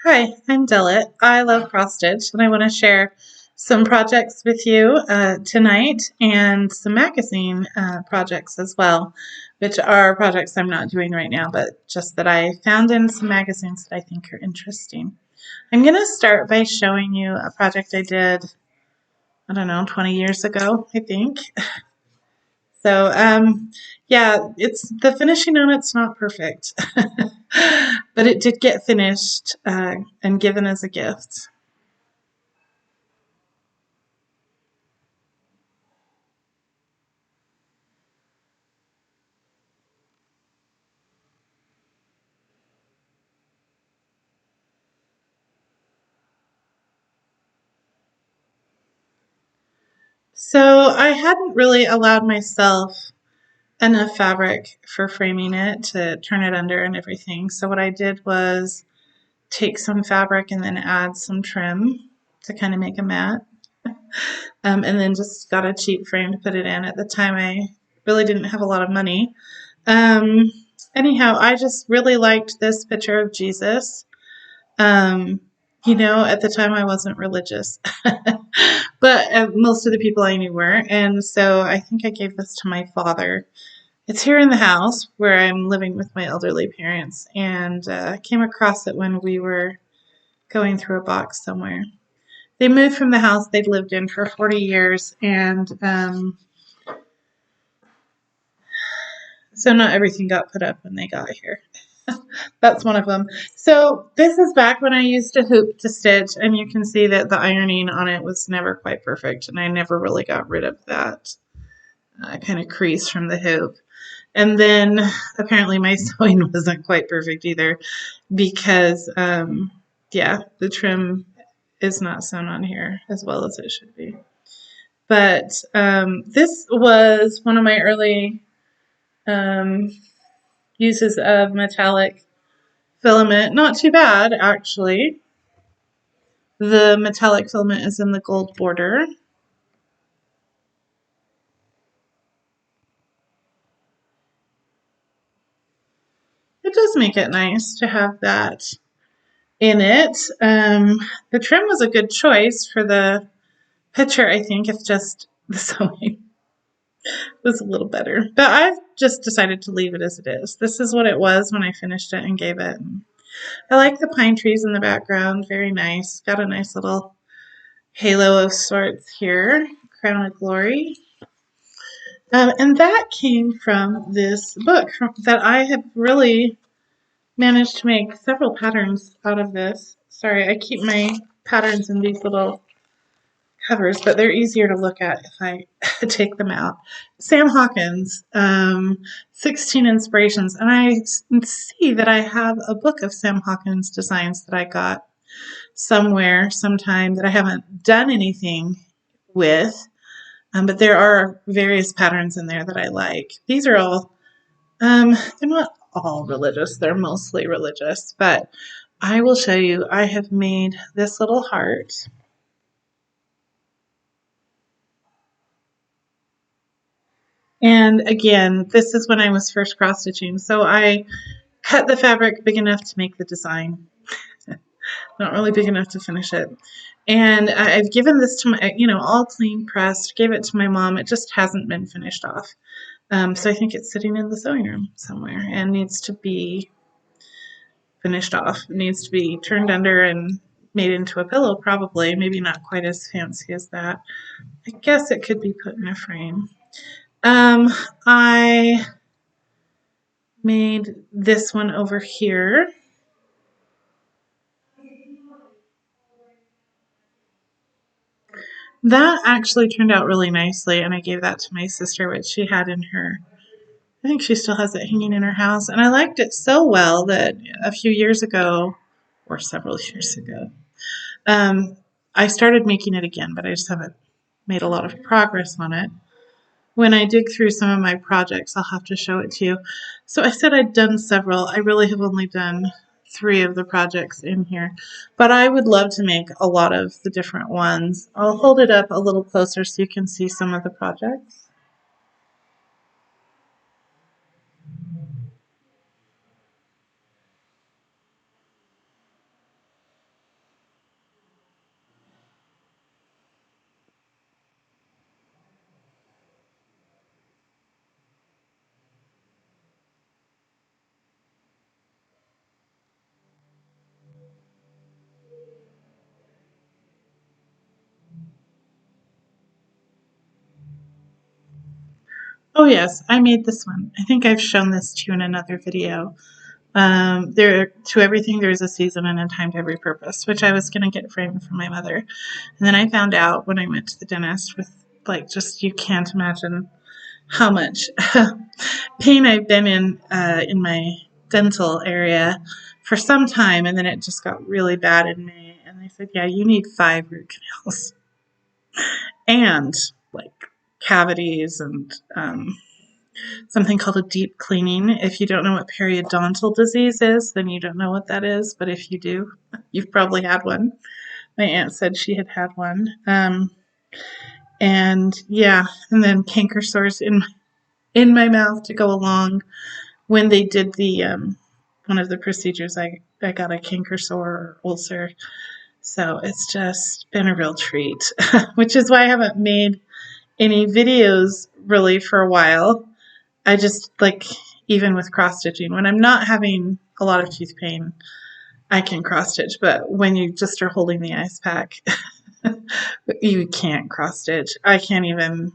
Hi, I'm Delit. I love cross stitch and I want to share some projects with you tonight and some magazine projects as well, which are projects I'm not doing right now, but just that I found in some magazines that I think are interesting. I'm going to start by showing you a project I did, I don't know, 20 years ago, I think. So, yeah, it's the finishing on it's not perfect, but it did get finished and given as a gift. So I hadn't really allowed myself enough fabric for framing it to turn it under and everything. So what I did was take some fabric and then add some trim to kind of make a mat. And then just got a cheap frame to put it in. At the time, I really didn't have a lot of money. Um, Anyhow, I just really liked this picture of Jesus. Um, at the time I wasn't religious, but most of the people I knew were. And so I think I gave this to my father. It's here in the house where I'm living with my elderly parents, and came across it when we were going through a box somewhere. They moved from the house they'd lived in for 40 years, and so not everything got put up when they got here. That's one of them. So this is back when I used a hoop to stitch, and you can see that the ironing on it was never quite perfect, and I never really got rid of that kind of crease from the hoop. And then apparently my sewing wasn't quite perfect either because, yeah, the trim is not sewn on here as well as it should be. But this was one of my early um, uses of metallic filament. Not too bad, actually. The metallic filament is in the gold border. It does make it nice to have that in it. The trim was a good choice for the picture, I think. It's just the sewing was a little better. But I've just decided to leave it as it is. This is what it was when I finished it and gave it. I like the pine trees in the background. Very nice. Got a nice little halo of sorts here. Crown of Glory. And that came from this book that I have really managed to make several patterns out of this. Sorry, I keep my patterns in these little covers, but they're easier to look at if I take them out. Sam Hawkins, 16 Inspirations. And I see that I have a book of Sam Hawkins designs that I got somewhere sometime that I haven't done anything with. But there are various patterns in there that I like. These are all, they're not all religious, they're mostly religious, but I will show you, I have made this little heart. And again, this is when I was first cross stitching. So I cut the fabric big enough to make the design, not really big enough to finish it. And I've given this to my, all clean pressed, gave it to my mom. It just hasn't been finished off. So I think it's sitting in the sewing room somewhere and needs to be finished off. It needs to be turned under and made into a pillow, probably. Maybe not quite as fancy as that. I guess it could be put in a frame. I made this one over here. That actually turned out really nicely, and I gave that to my sister, which she had in her. I think she still has it hanging in her house, and I liked it so well that a few years ago, or several years ago, um, I started making it again, but I just haven't made a lot of progress on it. When I dig through some of my projects, I'll have to show it to you. So I said I'd done several. I really have only done 3 of the projects in here, but I would love to make a lot of the different ones. I'll hold it up a little closer so you can see some of the projects. Oh yes, I made this one. I think I've shown this to you in another video. There to everything there's a season and a time to every purpose, which I was gonna get framed for my mother, and then I found out when I went to the dentist with like just you can't imagine how much pain I've been in my dental area for some time, and then it just got really bad in May, and they said, yeah, you need 5 root canals and like cavities and something called a deep cleaning. If you don't know what periodontal disease is, then you don't know what that is. But if you do, you've probably had one. My aunt said she had had one. And yeah, and then canker sores in my mouth to go along. When they did the one of the procedures, I got a canker sore or ulcer. So it's just been a real treat, which is why I haven't made any videos really for a while. I just like, even with cross stitching, when I'm not having a lot of tooth pain, I can cross stitch. But when you just are holding the ice pack, you can't cross stitch. I couldn't even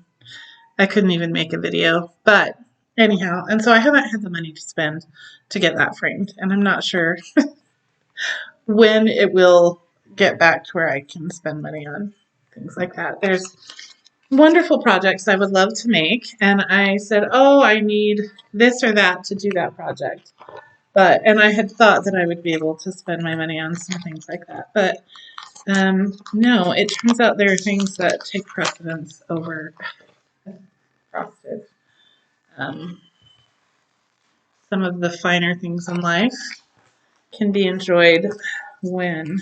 make a video. But anyhow, and so I haven't had the money to spend to get that framed. And I'm not sure when it will get back to where I can spend money on things like that. There's wonderful projects I would love to make, and I said, oh, I need this or that to do that project. And I had thought that I would be able to spend my money on some things like that. But no, it turns out there are things that take precedence over frosted. Some of the finer things in life can be enjoyed when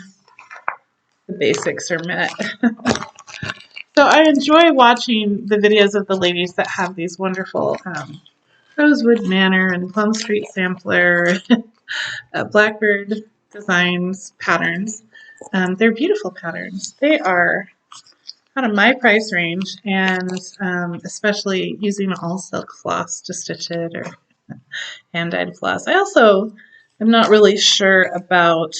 the basics are met. So I enjoy watching the videos of the ladies that have these wonderful Rosewood Manor and Plum Street Sampler, Blackbird Designs patterns. They're beautiful patterns. They are out of my price range, and especially using all silk floss to stitch it or hand-dyed floss. I also am not really sure about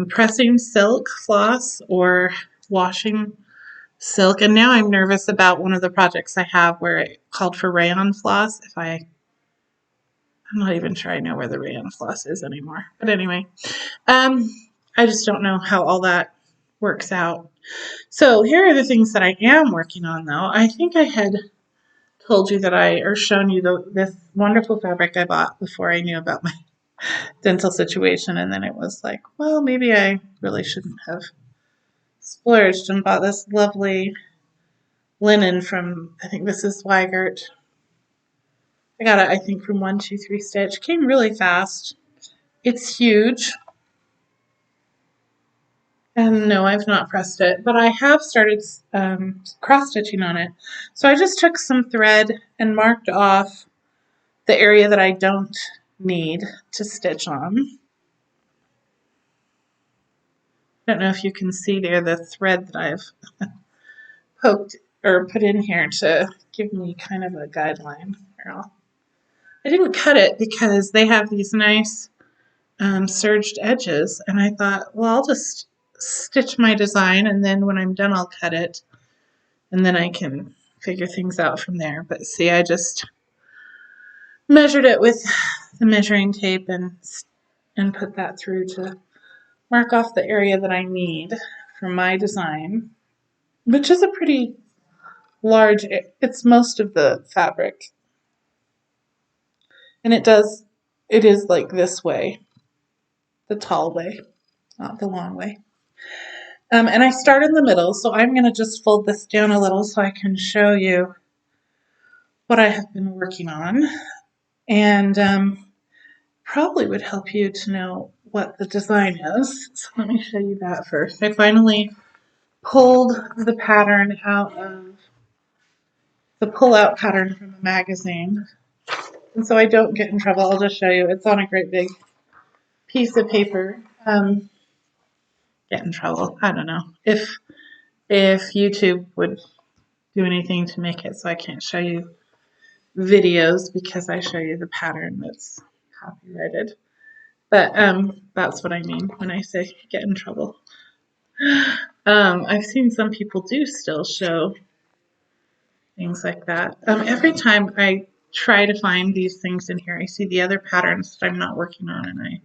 pressing silk floss or washing silk, and now I'm nervous about one of the projects I have where it called for rayon floss. I'm not even sure I know where the rayon floss is anymore. But anyway, I just don't know how all that works out. So here are the things that I am working on, though. I think I had told you that or shown you this wonderful fabric I bought before I knew about my dental situation, and then it was like, well, maybe I really shouldn't have splurged and bought this lovely linen from, I think this is Weigert. I got it, I think, from 123 Stitch. Came really fast. It's huge. And no, I've not pressed it, but I have started cross-stitching on it. So I just took some thread and marked off the area that I don't need to stitch on. I don't know if you can see there the thread that I've poked or put in here to give me kind of a guideline. I didn't cut it because they have these nice serged edges, and I thought, well, I'll just stitch my design, and then when I'm done I'll cut it, and then I can figure things out from there. But see, I just measured it with the measuring tape and put that through to mark off the area that I need for my design, which is a pretty large, it's most of the fabric. And it is like this way, the tall way, not the long way. And I start in the middle, so I'm going to just fold this down a little so I can show you what I have been working on. And probably would help you to know what the design is. So let me show you that first. I finally pulled the pattern out of the pull-out pattern from the magazine. And so I don't get in trouble, I'll just show you. It's on a great big piece of paper. Get in trouble, I don't know. If YouTube would do anything to make it so I can't show you videos because I show you the pattern that's copyrighted. But that's what I mean when I say get in trouble. I've seen some people do still show things like that. Every time I try to find these things in here, I see the other patterns that I'm not working on, and I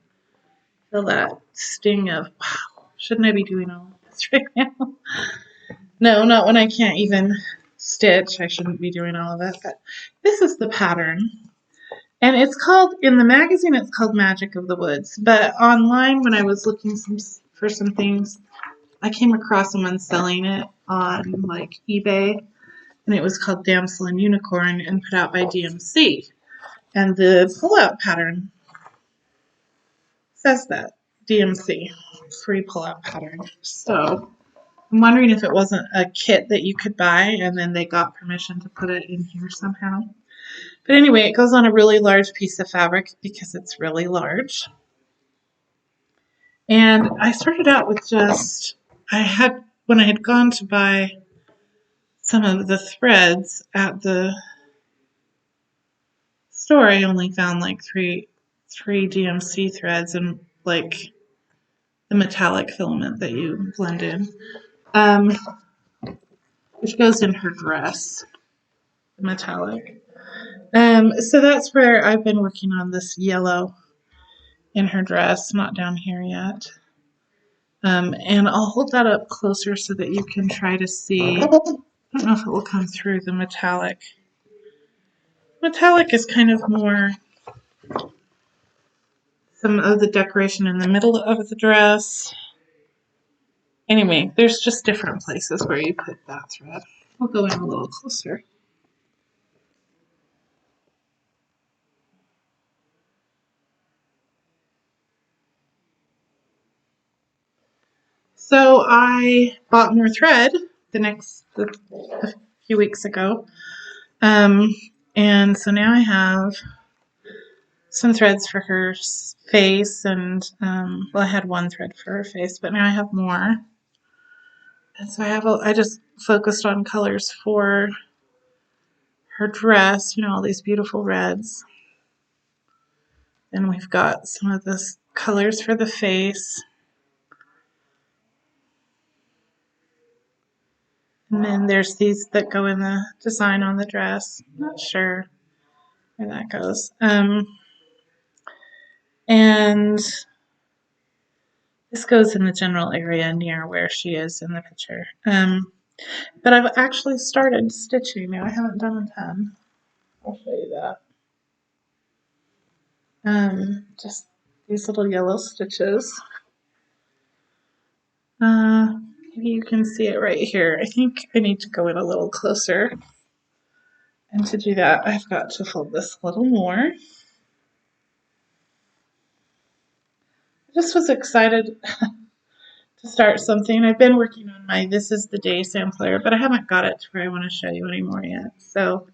feel that sting of, wow, shouldn't I be doing all of this right now? No, not when I can't even stitch. I shouldn't be doing all of it. But this is the pattern. And it's called, in the magazine, it's called Magic of the Woods. But online, when I was looking for some things, I came across someone selling it on like eBay. And it was called Damsel and Unicorn and put out by DMC. And the pull-out pattern says that. DMC, free pull-out pattern. So I'm wondering if it wasn't a kit that you could buy and then they got permission to put it in here somehow. But anyway, it goes on a really large piece of fabric because it's really large. And I started out with when I had gone to buy some of the threads at the store, I only found like three DMC threads and like the metallic filament that you blend in, which goes in her dress, the metallic. So that's where I've been working on this yellow in her dress, not down here yet. And I'll hold that up closer so that you can try to see. I don't know if it will come through the metallic. Metallic is kind of more some of the decoration in the middle of the dress. Anyway, there's just different places where you put that thread. I'll go in a little closer. So I bought more thread a few weeks ago. And so now I have some threads for her face and, well, I had one thread for her face, but now I have more. And so I just focused on colors for her dress, all these beautiful reds. Then we've got some of the colors for the face. And then there's these that go in the design on the dress. I'm not sure where that goes. And this goes in the general area near where she is in the picture. But I've actually started stitching now. I haven't done a ton. I'll show you that. Just these little yellow stitches. Maybe you can see it right here. I think I need to go in a little closer. And to do that, I've got to fold this a little more. I just was excited to start something. I've been working on my This Is the Day sampler, but I haven't got it to where I want to show you anymore yet. So,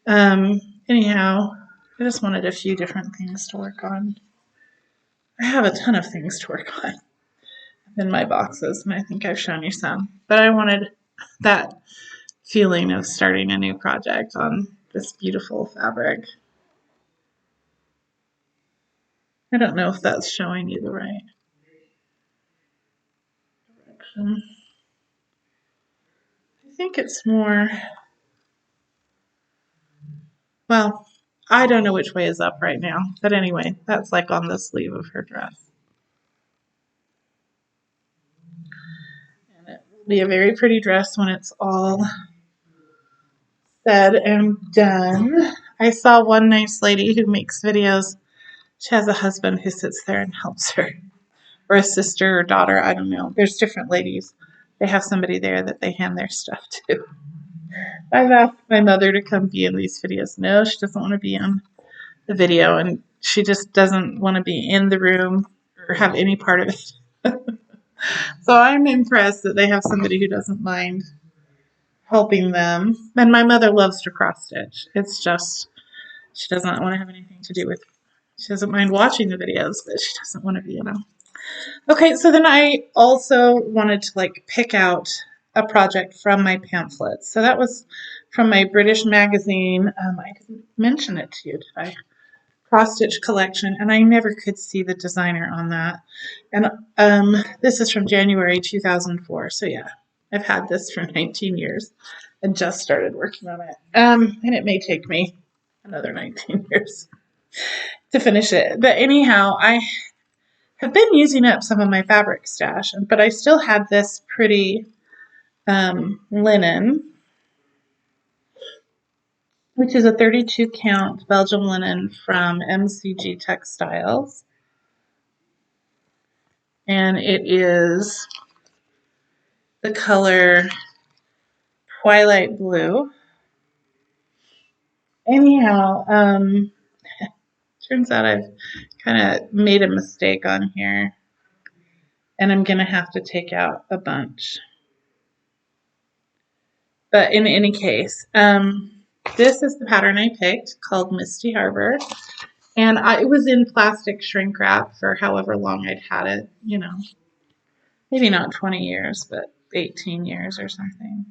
anyhow, I just wanted a few different things to work on. I have a ton of things to work on in my boxes, and I think I've shown you some. But I wanted that feeling of starting a new project on this beautiful fabric. I don't know if that's showing you the right direction. I think it's more, well, I don't know which way is up right now. But anyway, that's like on the sleeve of her dress. And it will be a very pretty dress when it's all said and done. I saw one nice lady who makes videos. She has a husband who sits there and helps her, or a sister or daughter, I don't know. There's different ladies. They have somebody there that they hand their stuff to. I've asked my mother to come be in these videos. No, she doesn't want to be on the video, and she just doesn't want to be in the room or have any part of it. So I'm impressed that they have somebody who doesn't mind helping them. And my mother loves to cross stitch. It's just she doesn't want to have anything to do with. She doesn't mind watching the videos, but she doesn't want to be in them. Okay, so then I also wanted to pick out a project from my pamphlets. So that was from my British magazine. I didn't mention it to you, did I? Cross stitch collection, and I never could see the designer on that. And this is from January 2004. So yeah, I've had this for 19 years. I just started working on it. And it may take me another 19 years to finish it. But anyhow, I have been using up some of my fabric stash, but I still had this pretty linen, which is a 32 count Belgium linen from MCG Textiles. And it is the color Twilight Blue. Anyhow, turns out I've kind of made a mistake on here, and I'm going to have to take out a bunch. But in any case, this is the pattern I picked called Misty Harbor. And it was in plastic shrink wrap for however long I'd had it, maybe not 20 years, but 18 years or something,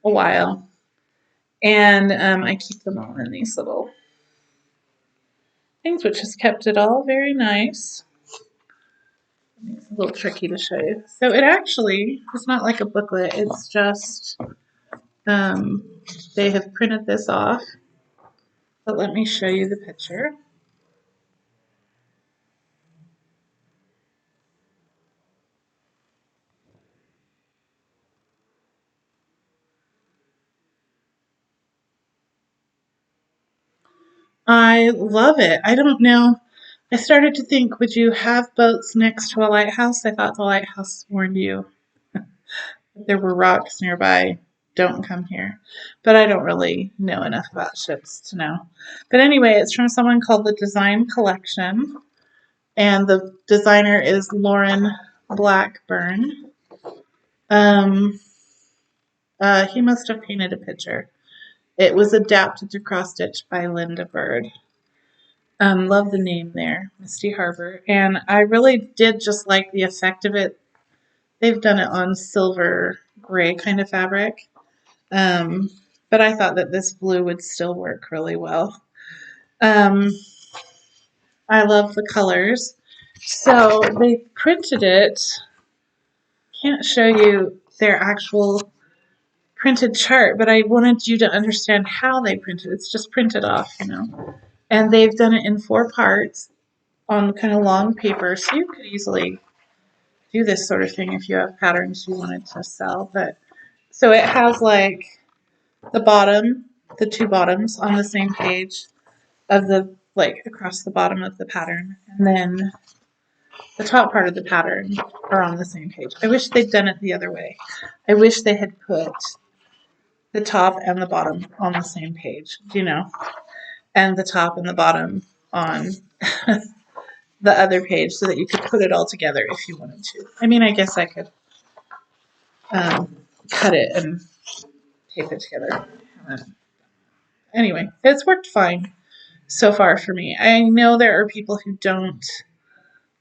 a while. And I keep them all in these little things, which has kept it all very nice. It's a little tricky to show you. So it actually is not like a booklet. It's just they have printed this off. But let me show you the picture. I love it. I don't know. I started to think, would you have boats next to a lighthouse? I thought the lighthouse warned you if there were rocks nearby, don't come here. But I don't really know enough about ships to know. But anyway, it's from someone called the Design Collection, and the designer is Lauren Blackburn. He must have painted a picture. It was adapted to cross stitch by Linda Bird. Love the name there, Misty Harbor. And I really did just like the effect of it. They've done it on silver gray kind of fabric. But I thought that this blue would still work really well. I love the colors. So they printed it. Can't show you their actual printed chart, but I wanted you to understand how they printed. It's just printed off, And they've done it in 4 parts on kind of long paper, so you could easily do this sort of thing if you have patterns you wanted to sell. But so it has like the bottom, the 2 bottoms on the same page of the across the bottom of the pattern, and then the top part of the pattern are on the same page. I wish they'd done it the other way. I wish they had put the top and the bottom on the same page, and the top and the bottom on the other page so that you could put it all together if you wanted to. I mean, I guess I could cut it and tape it together. Anyway, it's worked fine so far for me. I know there are people who don't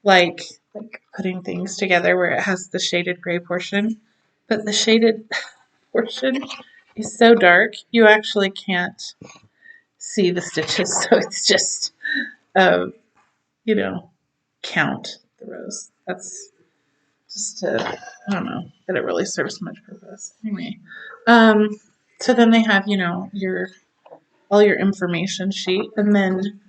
like putting things together where it has the shaded gray portion, but the shaded portion is so dark you actually can't see the stitches, so it's just count the rows. That's just I don't know that it really serves much purpose. Anyway, so then they have all your information sheet, and then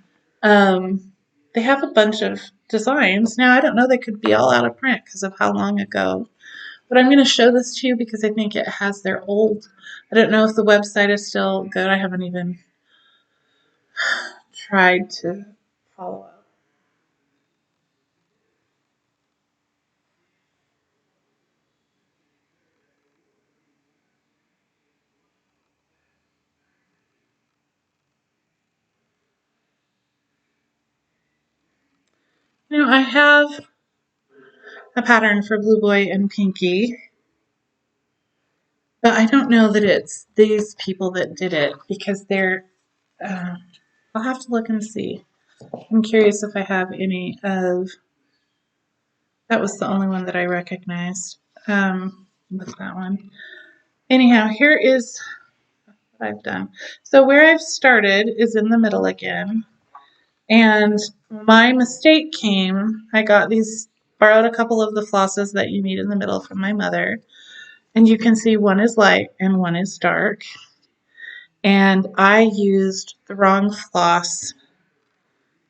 they have a bunch of designs. Now I don't know, they could be all out of print because of how long ago, but I'm going to show this to you because I think it has their old. I don't know if the website is still good. I haven't even tried to follow up. I have a pattern for Blue Boy and Pinky, but I don't know that it's these people that did it because they're. I'll have to look and see. I'm curious if I have any of. That was the only one that I recognized. With that one. Anyhow, here is what I've done. So where I've started is in the middle again. And my mistake came, I borrowed a couple of the flosses that you need in the middle from my mother. And you can see one is light and one is dark. and I used the wrong floss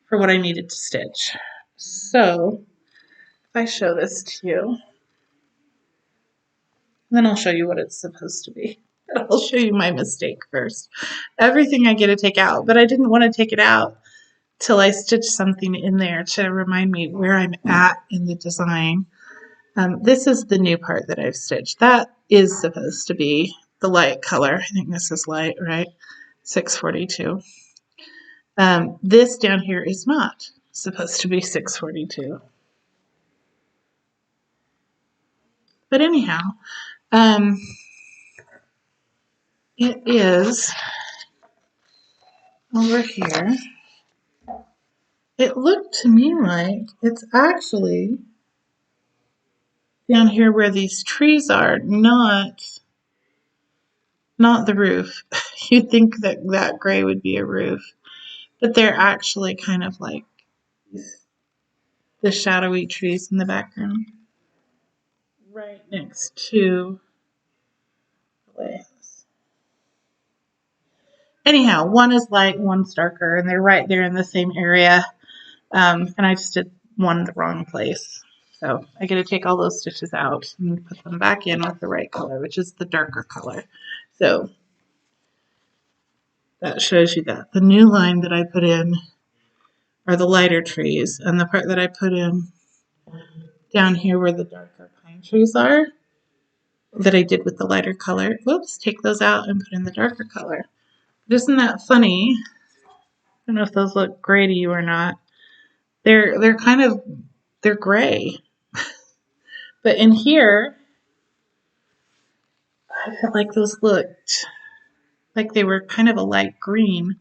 for what I needed to stitch. So if I show this to you, then I'll show you what it's supposed to be. I'll show you my mistake first. Everything I get to take out, but I didn't want to take it out till I stitched something in there to remind me where I'm at in the design. This is the new part that I've stitched. That is supposed to be the light color. I think this is light, right? 642. This down here is not supposed to be 642. But anyhow, um, it is over here. It looked to me like it's actually down here where these trees are, not the roof. You'd think that that gray would be a roof, but they're actually kind of like the shadowy trees in the background, right next to the lighthouse. Anyhow, one is light, one's darker, and they're right there in the same area. And I just did one in the wrong place. So I get to take all those stitches out and put them back in with the right color, which is the darker color. So that shows you that. The new line that I put in are the lighter trees, and the part that I put in down here where the darker pine trees are, that I did with the lighter color. Whoops, take those out and put in the darker color. Isn't that funny? I don't know if those look gray to you or not. They're kind of they're gray. But in here, I felt like those looked like they were kind of a light green.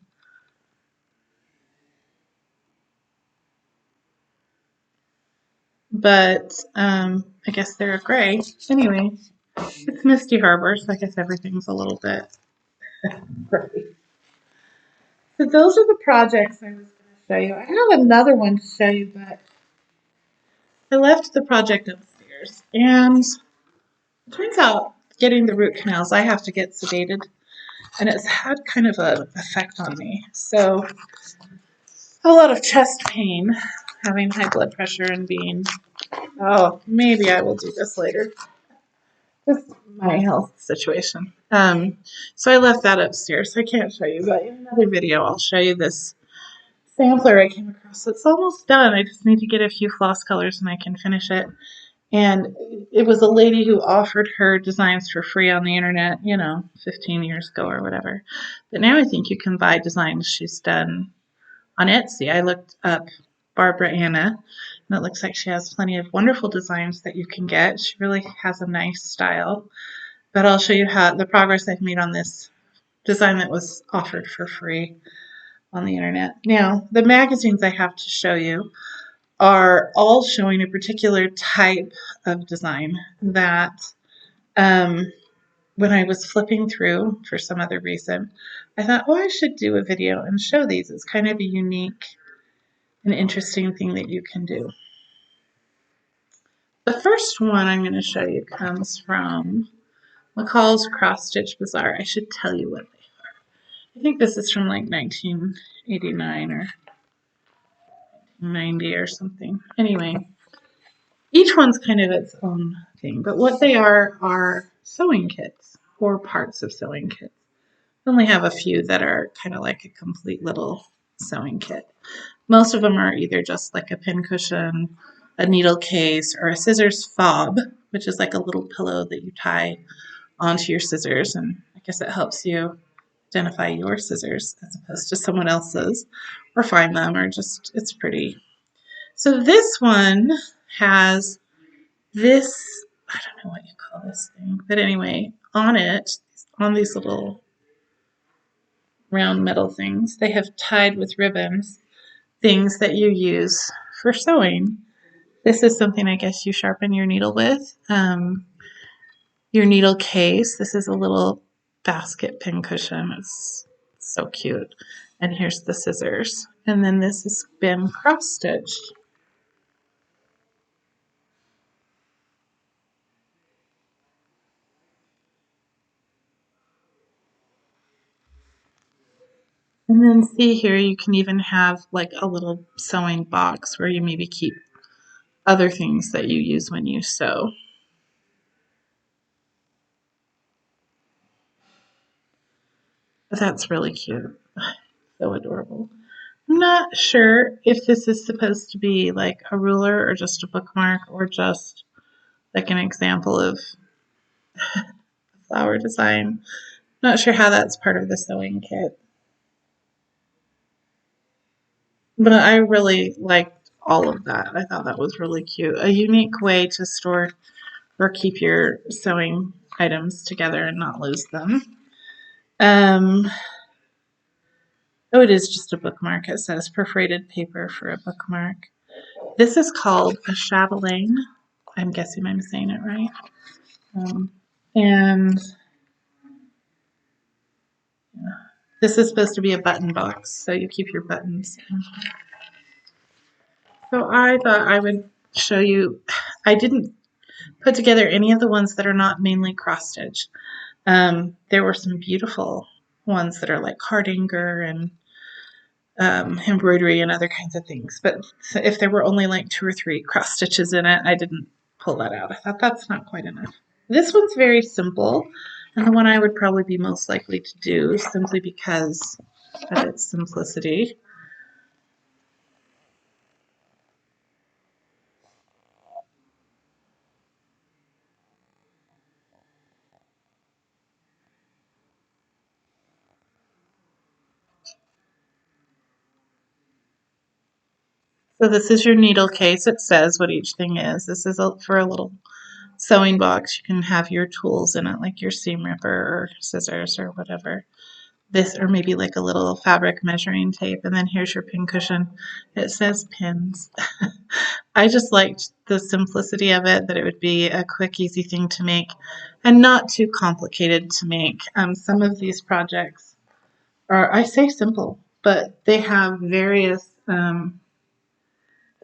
But I guess they're a gray. Anyway, it's Misty Harbor, so I guess everything's a little bit gray. So those are the projects I was going to show you. I have another one to show you, but I left the project upstairs. And it turns out getting the root canals, I have to get sedated. And it's had kind of an effect on me. So a lot of chest pain, having high blood pressure and being, oh, maybe I will do this later. Just my health situation. So I left that upstairs, so I can't show you, but in another video I'll show you this sampler I came across. It's almost done. I just need to get a few floss colors and I can finish it. And it was a lady who offered her designs for free on the internet, 15 years ago or whatever. But now I think you can buy designs she's done on Etsy. I looked up Barbara Anna, and it looks like she has plenty of wonderful designs that you can get. She really has a nice style. But I'll show you how the progress I've made on this design that was offered for free on the internet. Now, the magazines I have to show you are all showing a particular type of design that when I was flipping through for some other reason, I thought, oh, I should do a video and show these. It's kind of a unique and interesting thing that you can do. The first one I'm going to show you comes from McCall's Cross Stitch Bazaar. I should tell you what they are. I think this is from like 1989 or 90 or something. Anyway, each one's kind of its own thing, but what they are sewing kits or parts of sewing kits. I only have a few that are kind of like a complete little sewing kit. Most of them are either just like a pin cushion, a needle case, or a scissors fob, which is like a little pillow that you tie onto your scissors, and I guess it helps you identify your scissors as opposed to someone else's, or find them, or just it's pretty. So this one has this, I don't know what you call this thing, but anyway, on it, on these little round metal things, they have tied with ribbons things that you use for sewing. This is something I guess you sharpen your needle with. Your needle case. This is a little basket pin cushion. It's so cute. And here's the scissors. And then this has been cross stitched. And then see here, you can even have like a little sewing box where you maybe keep other things that you use when you sew. But that's really cute. So adorable. I'm not sure if this is supposed to be like a ruler or just a bookmark or just like an example of flower design. Not sure how that's part of the sewing kit. But I really liked all of that. I thought that was really cute. A unique way to store or keep your sewing items together and not lose them. Um, oh, it is just a bookmark. It says perforated paper for a bookmark. This is called a chatelaine. I'm guessing I'm saying it right. And this is supposed to be a button box, so you keep your buttons. So I thought I would show you. I didn't put together any of the ones that are not mainly cross stitch. There were some beautiful ones that are like hardanger and embroidery and other kinds of things. But if there were only like 2 or 3 cross stitches in it, I didn't pull that out. I thought that's not quite enough. This one's very simple, and the one I would probably be most likely to do simply because of its simplicity. So this is your needle case. It says what each thing is. This is for a little sewing box. You can have your tools in it, like your seam ripper or scissors or whatever. This, or maybe like a little fabric measuring tape. And then here's your pin cushion. It says pins. I just liked the simplicity of it, that it would be a quick, easy thing to make and not too complicated to make. Some of these projects are, I say simple, but they have various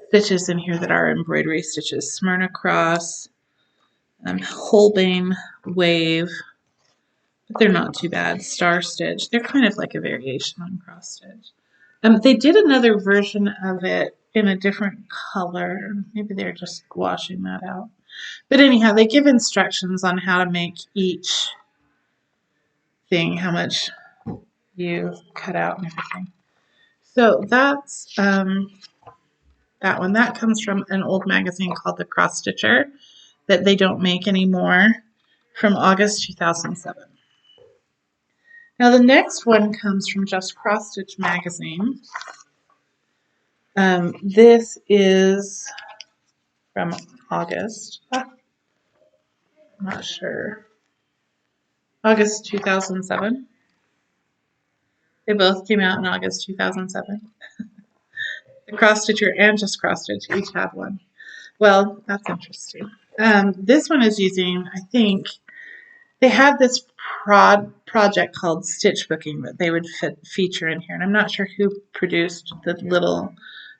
stitches in here that are embroidery stitches. Smyrna cross, Holbein wave, but they're not too bad. Star stitch, they're kind of like a variation on cross stitch. They did another version of it in a different color. Maybe they're just washing that out. But anyhow, they give instructions on how to make each thing, how much you cut out and everything. So that's that one. That comes from an old magazine called The Cross Stitcher that they don't make anymore, from August 2007. Now the next one comes from Just Cross Stitch magazine. This is from August. I'm not sure. August 2007. They both came out in August 2007. The Cross Stitcher and Just Cross Stitch each have one. Well, that's interesting. This one is using, I think, they had this project called Stitch Booking that they would feature in here. And I'm not sure who produced the little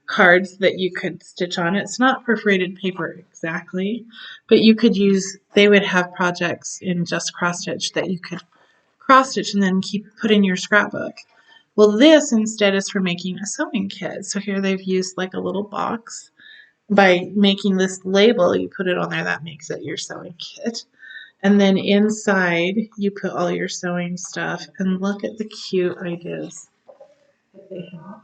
cards that you could stitch on. It's not perforated paper exactly, but you could use, they would have projects in Just Cross Stitch that you could cross stitch and then keep put in your scrapbook. Well, this instead is for making a sewing kit. So here they've used like a little box. By making this label, you put it on there, that makes it your sewing kit. And then inside, you put all your sewing stuff. And look at the cute ideas that they have.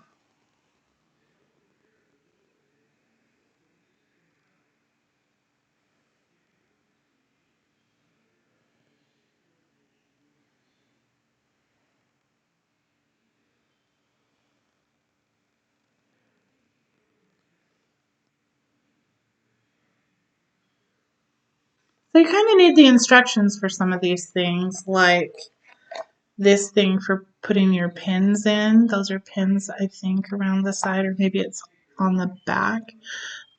So you kind of need the instructions for some of these things, like this thing for putting your pins in. Those are pins, I think, around the side, or maybe it's on the back.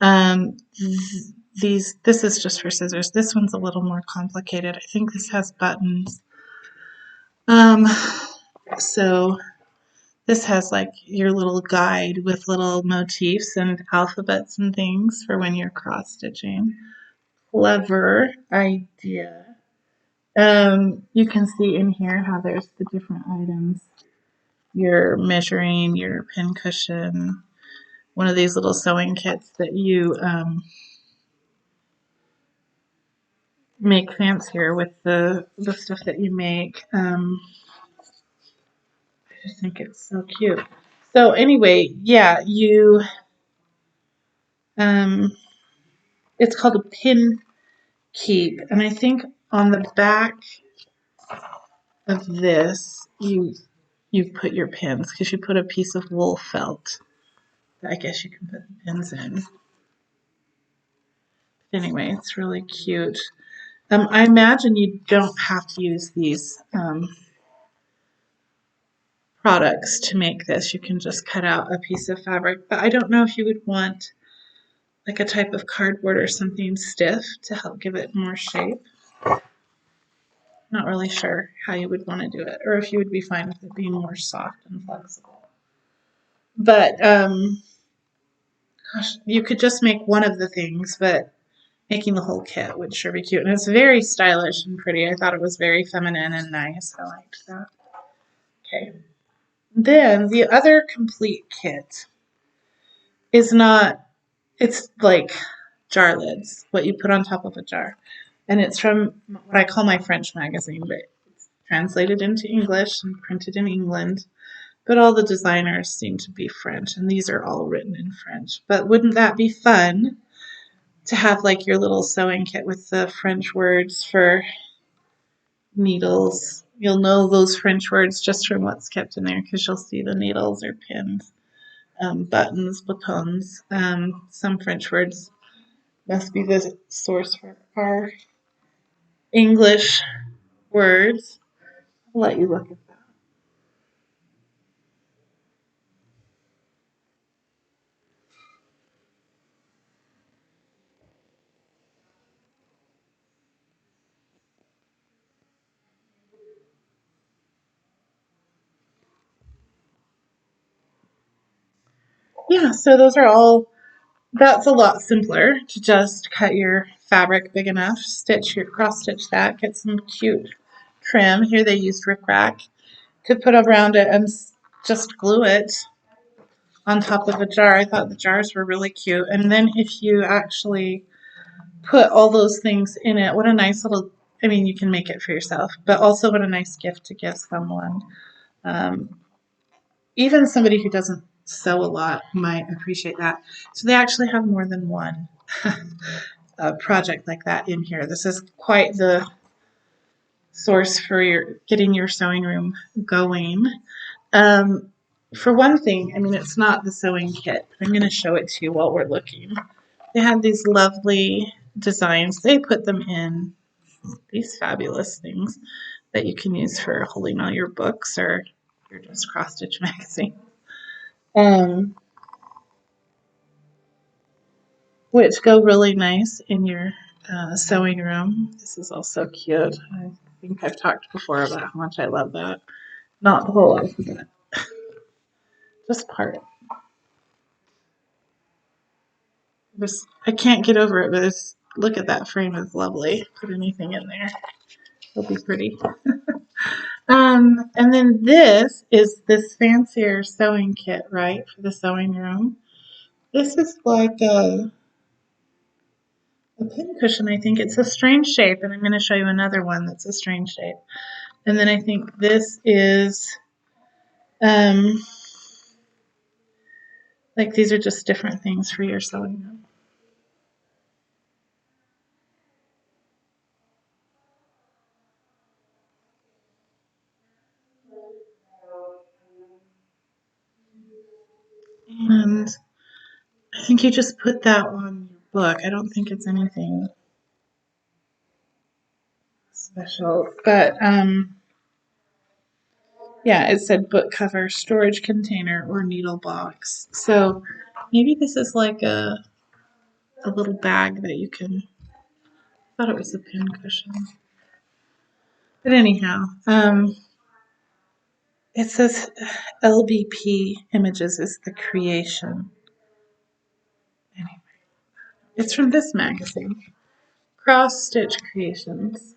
Um, this is just for scissors. This one's a little more complicated. I think this has buttons. Um, so this has like your little guide with little motifs and alphabets and things for when you're cross stitching. Clever idea. You can see in here how there's the different items your measuring, your pin cushion, one of these little sewing kits that you make fancier with the stuff that you make. I just think it's so cute. So anyway, yeah, you um, it's called a pin keep, and I think on the back of this you put your pins because you put a piece of wool felt that I guess you can put the pins in. Anyway, it's really cute. I imagine you don't have to use these products to make this. You can just cut out a piece of fabric, but I don't know if you would want like a type of cardboard or something stiff to help give it more shape. Not really sure how you would want to do it, or if you would be fine with it being more soft and flexible. But gosh, you could just make one of the things, but making the whole kit would sure be cute. And it's very stylish and pretty. I thought it was very feminine and nice. I liked that. Okay. Then the other complete kit is not, it's like jar lids, what you put on top of a jar. And it's from what I call my French magazine, but it's translated into English and printed in England. But all the designers seem to be French, and these are all written in French. But wouldn't that be fun to have like your little sewing kit with the French words for needles? You'll know those French words just from what's kept in there because you'll see the needles or pins, buttons, batons. Some French words must be the source for our English words. I'll let you look at that. Yeah, so those are all, that's a lot simpler to just cut your fabric big enough, stitch your cross stitch that, get some cute trim. Here they used rickrack. Could put around it and just glue it on top of a jar. I thought the jars were really cute. And then if you actually put all those things in it, what a nice little, I mean, you can make it for yourself, but also what a nice gift to give someone. Um, Even somebody who doesn't sew a lot might appreciate that. So they actually have more than one project like that in here. This is quite the source for your getting your sewing room going. Um, for one thing, I mean, it's not the sewing kit. I'm going to show it to you while we're looking. They have these lovely designs. They put them in these fabulous things that you can use for holding all your books or your just cross stitch magazine. Um, which go really nice in your sewing room. This is also cute. I think I've talked before about how much I love that. Not the whole alphabet, just part. Just, I can't get over it, but look at that frame. It's lovely. Put anything in there. It'll be pretty. And then this is this fancier sewing kit, right, for the sewing room. This is like a pin cushion, I think. It's a strange shape, and I'm going to show you another one that's a strange shape. And then I think this is, um, like these are just different things for your sewing room. And I think you just put that on your book. I don't think it's anything special, but yeah, it said book cover, storage container, or needle box. So maybe this is like a little bag that you can. I thought it was a pin cushion, but anyhow, it says LBP Images is the creation. Anyway, it's from this magazine, Cross Stitch Creations,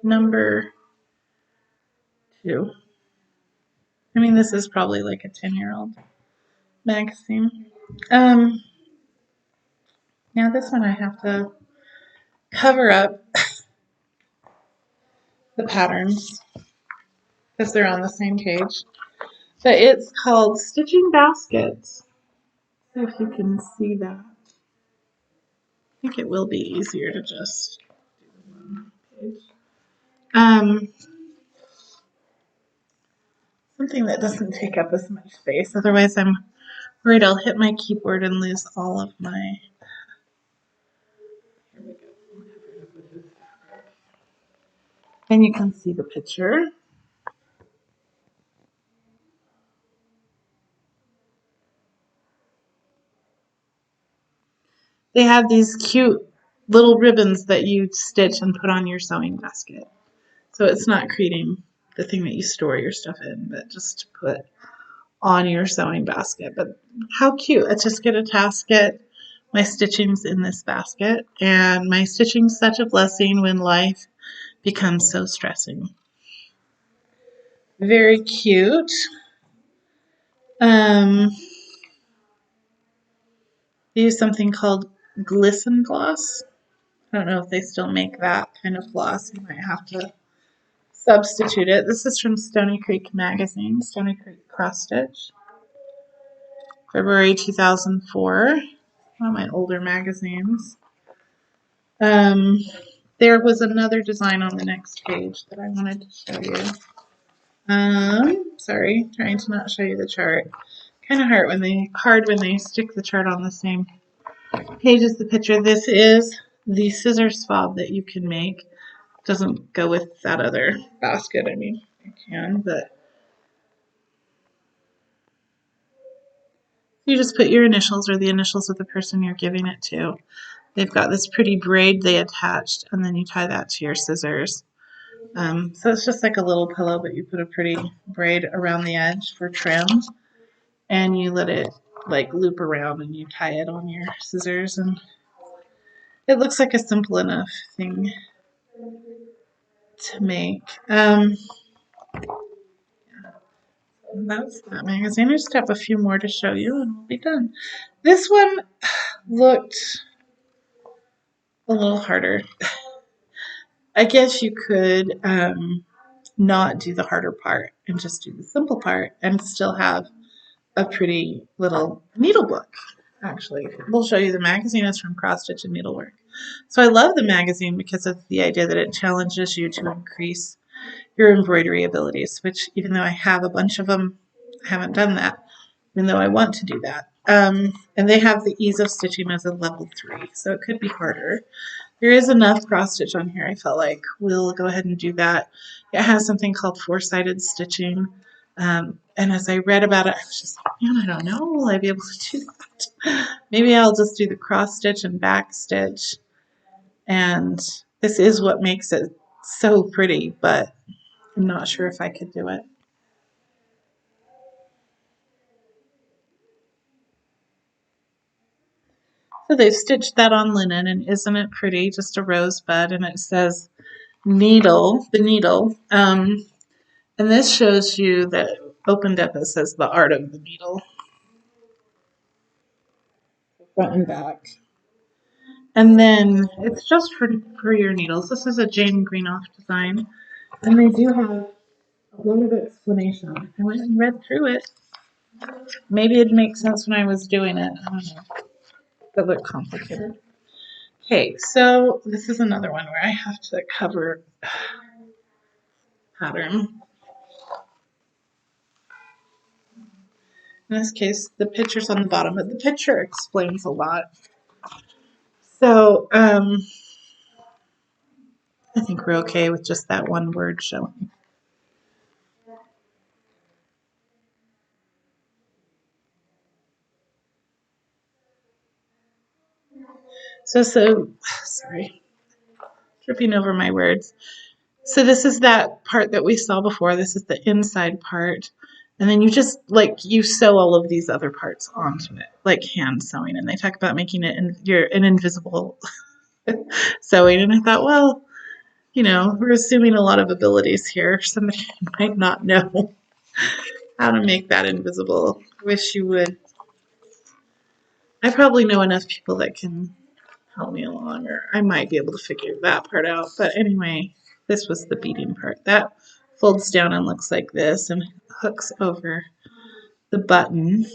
number 2. I mean, this is probably like a 10-year-old magazine. Um, Now this one I have to cover up the patterns because they're on the same page. But it's called Stitching Baskets. See if you can see that. I think it will be easier to just do one page. Something that doesn't take up as much space. Otherwise, I'm worried I'll hit my keyboard and lose all of my. Here we go. And you can see the picture. They have these cute little ribbons that you stitch and put on your sewing basket. So it's not creating the thing that you store your stuff in, but just to put on your sewing basket. But how cute. I just get a tasket. My stitching's in this basket, and my stitching's such a blessing when life becomes so stressing. Very cute. They use something called Glisten Gloss. I don't know if they still make that kind of gloss. You might have to substitute it. This is from Stony Creek Magazine, Stony Creek Cross Stitch, February 2004. One of my older magazines. There was another design on the next page that I wanted to show you. Sorry, trying to not show you the chart. Kind of hard when they stick the chart on the same page as the picture. This is the scissor fob that you can make. Doesn't go with that other basket. I mean, it can, but you just put your initials or the initials of the person you're giving it to. They've got this pretty braid they attached, and then you tie that to your scissors. So it's just like a little pillow, but you put a pretty braid around the edge for trim, and you let it like loop around, and you tie it on your scissors, and it looks like a simple enough thing to make. That's that magazine. I just have a few more to show you, and we'll be done. This one looked a little harder. I guess you could not do the harder part and just do the simple part and still have a pretty little needle book. Actually, we'll show you the magazine is from Cross Stitch and Needlework. So I love the magazine because of the idea that it challenges you to increase your embroidery abilities, which even though I have a bunch of them, I haven't done that, even though I want to do that. And they have the ease of stitching as a level 3, so it could be harder. There is enough cross stitch on here, I felt like. We'll go ahead and do that. It has something called four-sided stitching. And as I read about it, I was just like, man, I don't know. Will I be able to do that? Maybe I'll just do the cross stitch and back stitch. And this is what makes it so pretty, but I'm not sure if I could do it. So they've stitched that on linen, and isn't it pretty? Just a rosebud, and it says needle, the needle. And this shows you that opened up, it says the art of the needle, front and back. And then it's just for your needles. This is a Jane Greenough design, and they do have a lot of explanation. I went and read through it. Maybe it'd make sense when I was doing it. I don't know. It looked complicated. Okay, so this is another one where I have to cover pattern. In this case, the picture's on the bottom, but the picture explains a lot. So I think we're okay with just that one word showing. So sorry, tripping over my words. So this is that part that we saw before. This is the inside part. And then you just, like, you sew all of these other parts onto it, like hand sewing. And they talk about making it an invisible sewing. And I thought, well, you know, we're assuming a lot of abilities here. Somebody might not know how to make that invisible. I wish you would. I probably know enough people that can help me along, or I might be able to figure that part out. But anyway, this was the beading part. That folds down and looks like this and hooks over the button.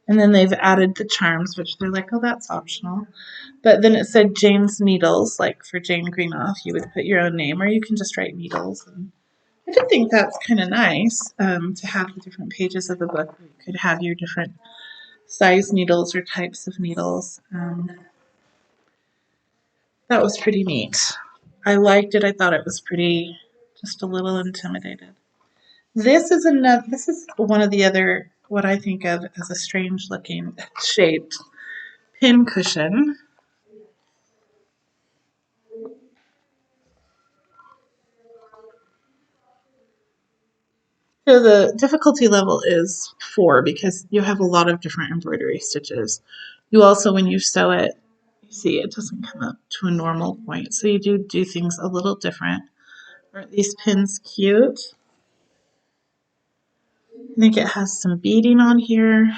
And then they've added the charms, which they're like, oh, that's optional. But then it said Jane's Needles, like for Jane Greenough, you would put your own name, or you can just write needles. And I did think that's kind of nice to have the different pages of the book. You could have your different size needles or types of needles. That was pretty neat. I liked it. I thought it was pretty, just a little intimidated. This is another. This is one of the other what I think of as a strange looking shaped pin cushion. So the difficulty level is 4 because you have a lot of different embroidery stitches. You also, when you sew it, you see it doesn't come up to a normal point. So you do things a little different. Aren't these pins cute? I think it has some beading on here.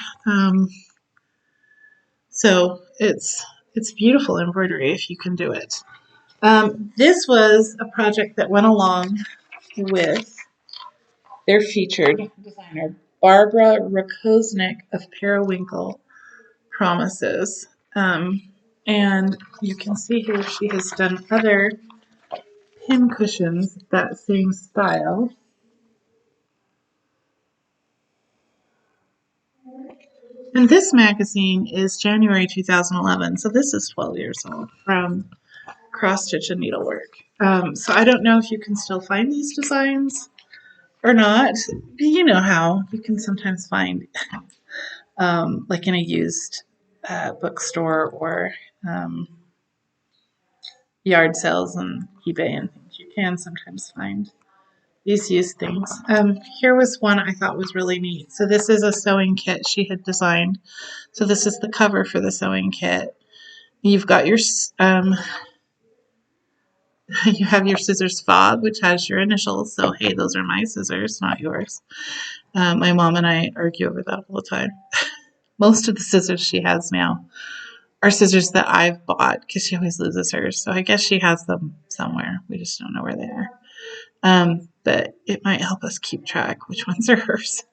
So it's beautiful embroidery if you can do it. This was a project that went along with their featured designer, Barbara Rakosnik of Periwinkle Promises. And you can see here she has done other pin cushions that same style. And this magazine is January 2011, so this is 12 years old from Cross Stitch and Needlework. So I don't know if you can still find these designs or not. You know how you can sometimes find, like in a used bookstore or um, yard sales on eBay and things. You can sometimes find these used things. Here was one I thought was really neat. So this is a sewing kit she had designed. So this is the cover for the sewing kit. You've got your you have your scissors fob, which has your initials. So hey, those are my scissors, not yours. My mom and I argue over that all the time. Most of the scissors she has now are scissors that I've bought because she always loses hers. So I guess she has them somewhere. We just don't know where they are. But it might help us keep track which ones are hers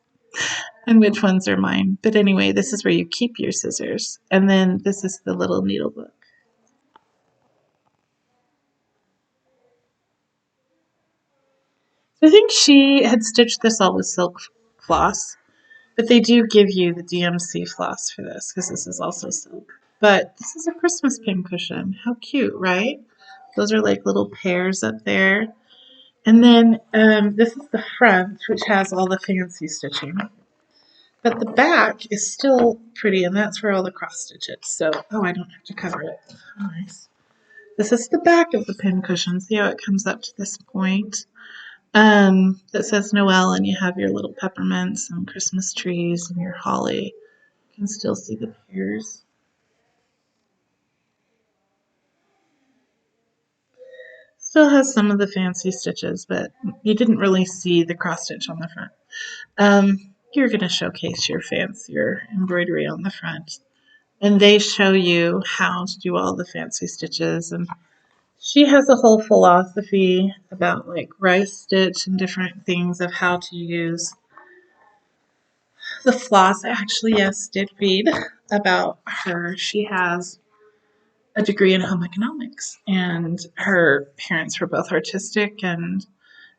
and which ones are mine. But anyway, this is where you keep your scissors. And then this is the little needle book. I think she had stitched this all with silk floss, but they do give you the DMC floss for this because this is also silk. But this is a Christmas pin cushion. How cute, right? Those are like little pears up there. And then this is the front, which has all the fancy stitching. But the back is still pretty, and that's where all the cross stitches. So, oh, I don't have to cover it. Nice. This is the back of the pin cushion. See how it comes up to this point? That says Noel, and you have your little peppermints and Christmas trees and your holly. You can still see the pears. Still has some of the fancy stitches, but you didn't really see the cross stitch on the front. You're going to showcase your fancier embroidery on the front. And they show you how to do all the fancy stitches. And she has a whole philosophy about like rice stitch and different things of how to use the floss. I actually, yes, did read about her. She has a degree in home economics, and her parents were both artistic and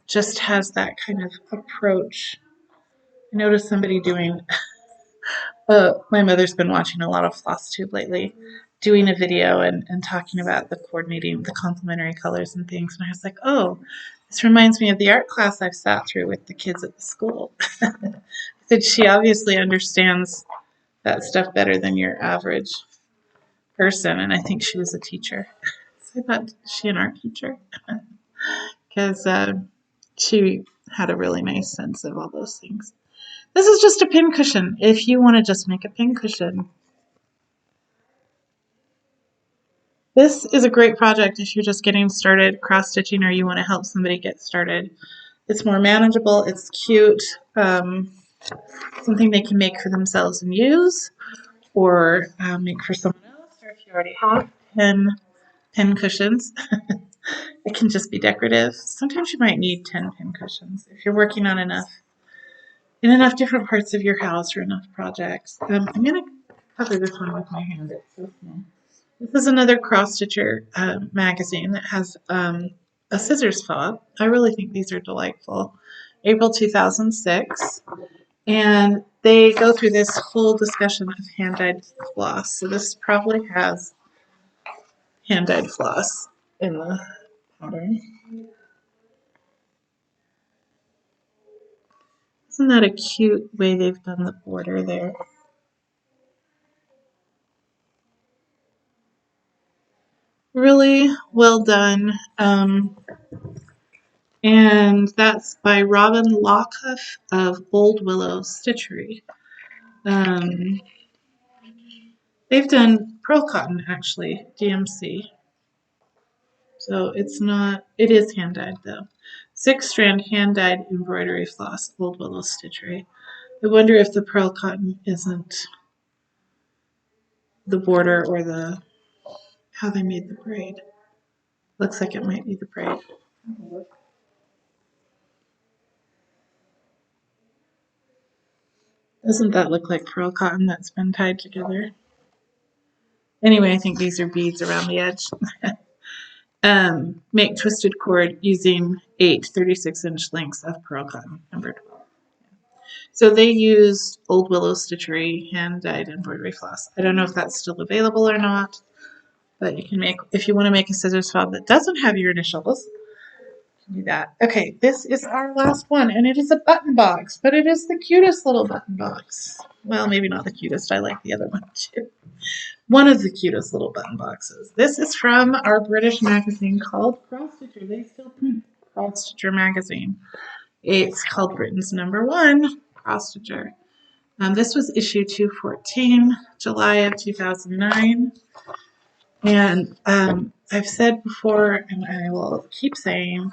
just has that kind of approach. I noticed somebody doing my mother's been watching a lot of FlossTube lately, doing a video and talking about the coordinating, the complementary colors and things. And I was like, oh, this reminds me of the art class I've sat through with the kids at the school. I said she obviously understands that stuff better than your average person. And I think she was a teacher. So I thought, is she an art teacher? Because she had a really nice sense of all those things. This is just a pin cushion. If you want to just make a pin cushion, This is a great project if you're just getting started cross-stitching or you want to help somebody get started. It's more manageable, it's cute, something they can make for themselves and use, or make for someone else, or if you already have pin cushions. It can just be decorative. Sometimes you might need 10 pin cushions if you're working on in enough different parts of your house or enough projects. I'm going to cover this one with my hand. It's so small. This is another cross stitcher magazine that has a scissors fob. I really think these are delightful. April 2006. And they go through this whole discussion of hand-dyed floss. So this probably has hand-dyed floss in the pattern. Isn't that a cute way they've done the border there? Really well done. And that's by Robin Lockhoff of Old Willow Stitchery. They've done pearl cotton, actually, DMC. So it is hand dyed though. 6-strand hand dyed embroidery floss, Old Willow Stitchery. I wonder if the pearl cotton isn't the border or how they made the braid. Looks like it might be the braid. Doesn't that look like pearl cotton that's been tied together? Anyway, I think these are beads around the edge. Make twisted cord using 8 36-inch lengths of pearl cotton, number 12. So they used Old Willow Stitchery hand-dyed embroidery floss. I don't know if that's still available or not, but you can make, if you want to make a scissors fob that doesn't have your initials, you can do that. Okay, this is our last one, and it is a button box, but it is the cutest little button box. Well, maybe not the cutest. I like the other one too. One of the cutest little button boxes. This is from our British magazine called Cross Stitcher. They still print Cross Stitcher magazine. It's called Britain's #1 Cross Stitcher. This was issue 214, July of 2009. And I've said before, and I will keep saying,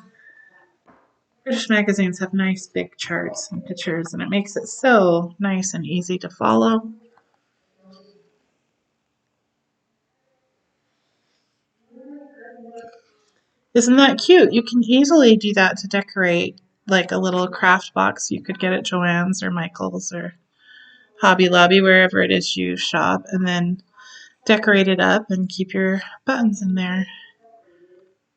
British magazines have nice big charts and pictures, and it makes it so nice and easy to follow. Isn't that cute? You can easily do that to decorate like a little craft box you could get at Joann's or Michael's or Hobby Lobby, wherever it is you shop, and then decorate it up and keep your buttons in there.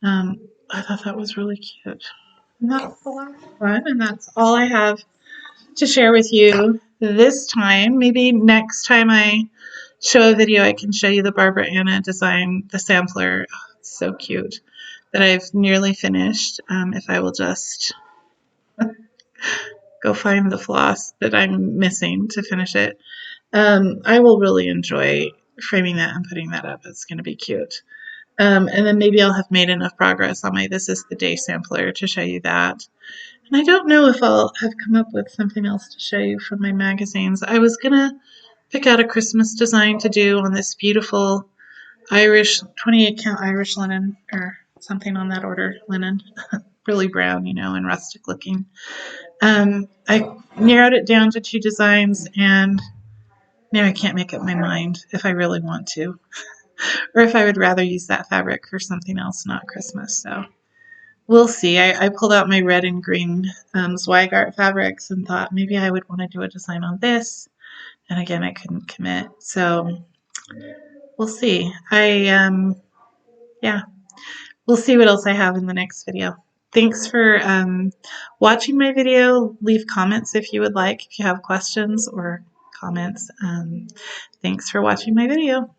I thought that was really cute. And that's the last one, and that's all I have to share with you this time. Maybe next time I show a video, I can show you the Barbara Anna design, the sampler. Oh, it's so cute, that I've nearly finished. If I will just go find the floss that I'm missing to finish it. I will really enjoy framing that and putting that up. It's going to be cute. And then maybe I'll have made enough progress on my This Is the Day sampler to show you that. And I don't know if I'll have come up with something else to show you from my magazines. I was going to pick out a Christmas design to do on this beautiful Irish, 28-count Irish linen, or something on that order, linen. Really brown, and rustic looking. I narrowed it down to 2 designs, and now I can't make up my mind if I really want to, or if I would rather use that fabric for something else, not Christmas. So we'll see. I pulled out my red and green Zweigart fabrics and thought maybe I would want to do a design on this. And again, I couldn't commit. So we'll see. Yeah, we'll see what else I have in the next video. Thanks for watching my video. Leave comments if you would like, if you have questions or comments. Thanks for watching my video.